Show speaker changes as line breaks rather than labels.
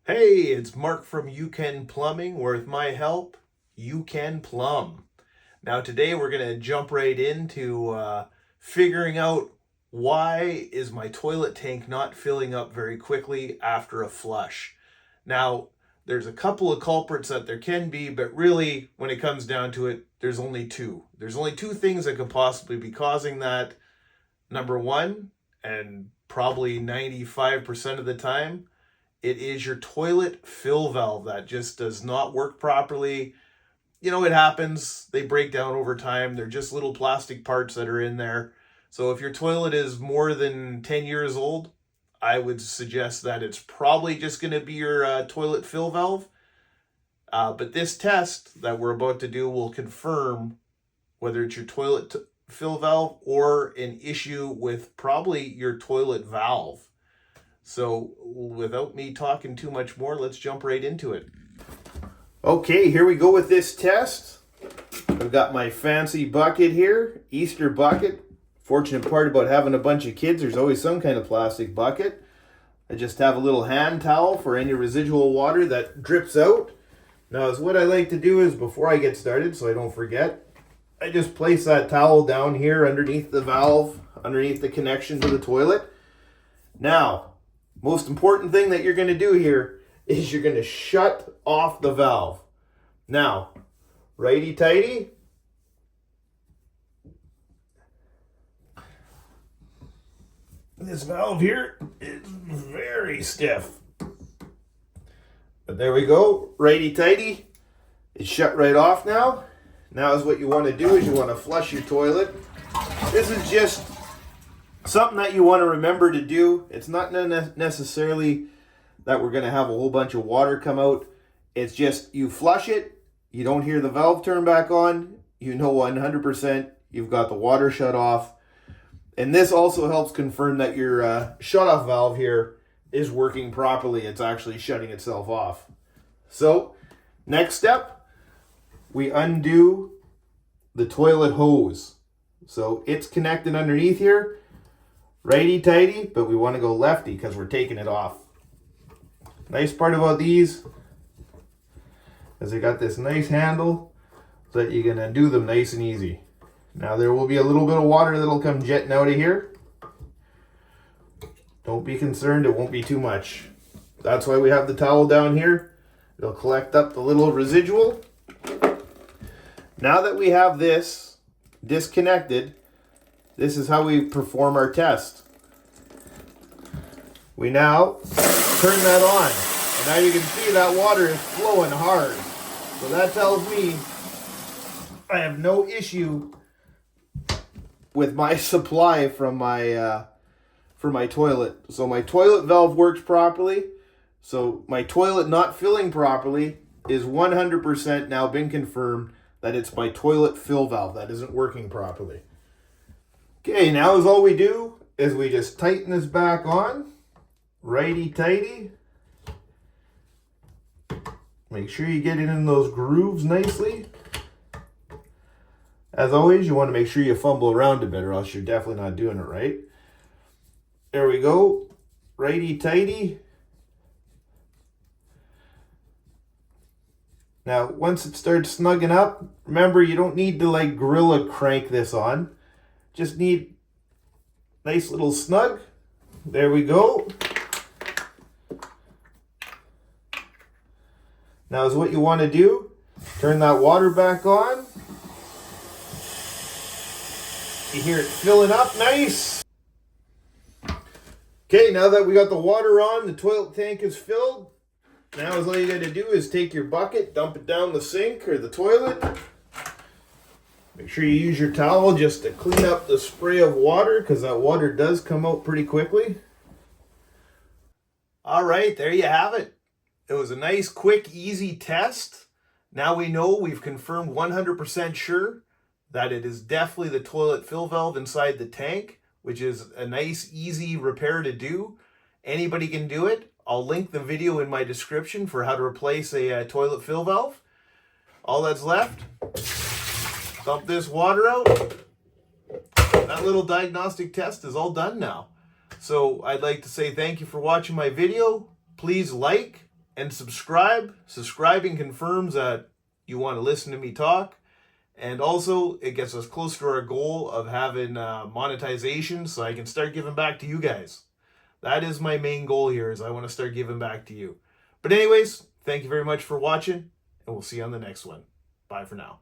Hey, it's Mark from You Can Plumbing, where with my help, you can plumb. Now today we're going to jump right into figuring out why is my toilet tank not filling up very quickly after a flush. Now, there's a couple of culprits that there can be, but really when it comes down to it, there's only two. There's only two things that could possibly be causing that. Number one, and probably 95% of the time, it is your toilet fill valve that just does not work properly. You know, it happens. They break down over time. They're just little plastic parts that are in there. So if your toilet is more than 10 years old, I would suggest that it's probably just going to be your toilet fill valve. But this test that we're about to do will confirm whether it's your toilet fill valve or an issue with probably your toilet valve. So without me talking too much more, let's jump right into it. Okay, here we go with this test. I've got my fancy bucket here, Easter bucket. Fortunate part about having a bunch of kids, there's always some kind of plastic bucket. I just have a little hand towel for any residual water that drips out. Now, what I like to do is, before I get started, so I don't forget, I just place that towel down here underneath the valve, underneath the connection to the toilet. Now, most important thing that you're going to do here is you're going to shut off the valve. Now, righty-tighty. This valve here is very stiff. But there we go, righty-tighty. It's shut right off now. Now is what you want to do is you want to flush your toilet. This is just something that you want to remember to do. It's not necessarily that we're going to have a whole bunch of water come out. It's just you flush it, you don't hear the valve turn back on, you know 100% you've got the water shut off. And this also helps confirm that your shut-off valve here is working properly. It's actually shutting itself off. So, next step, we undo the toilet hose. So it's connected underneath here. Righty-tighty, but we want to go lefty because we're taking it off. Nice part about these is they got this nice handle so that you can undo them nice and easy. Now there will be a little bit of water that'll come jetting out of here. Don't be concerned, it won't be too much. That's why we have the towel down here. It'll collect up the little residual. Now that we have this disconnected, this is how we perform our test. We now turn that on. And now you can see that water is flowing hard. So that tells me I have no issue with my supply from my for my toilet. So my toilet valve works properly. So my toilet not filling properly is 100% now been confirmed that it's my toilet fill valve that isn't working properly. Okay, now is all we do is we just tighten this back on. Righty-tighty. Make sure you get it in those grooves nicely. As always, you want to make sure you fumble around a bit or else you're definitely not doing it right. There we go. Righty-tighty. Now, once it starts snugging up, remember you don't need to like gorilla crank this on. Just need nice little snug. There we go. Now is what you want to do. Turn that water back on. You hear it filling up nice. Okay, now that we got the water on, the toilet tank is filled. Now is all you got to do is take your bucket, dump it down the sink or the toilet. Make sure you use your towel just to clean up the spray of water because that water does come out pretty quickly. All right, there you have it. It was a nice, quick, easy test. Now we know we've confirmed 100% sure that it is definitely the toilet fill valve inside the tank, which is a nice, easy repair to do. Anybody can do it. I'll link the video in my description for how to replace a toilet fill valve. All that's left, dump this water out. That little diagnostic test is all done now. So I'd like to say thank you for watching my video. Please like, and subscribe. Subscribing confirms that you want to listen to me talk. And also, it gets us close to our goal of having monetization so I can start giving back to you guys. That is my main goal here, is I want to start giving back to you. But anyways, thank you very much for watching, and we'll see you on the next one. Bye for now.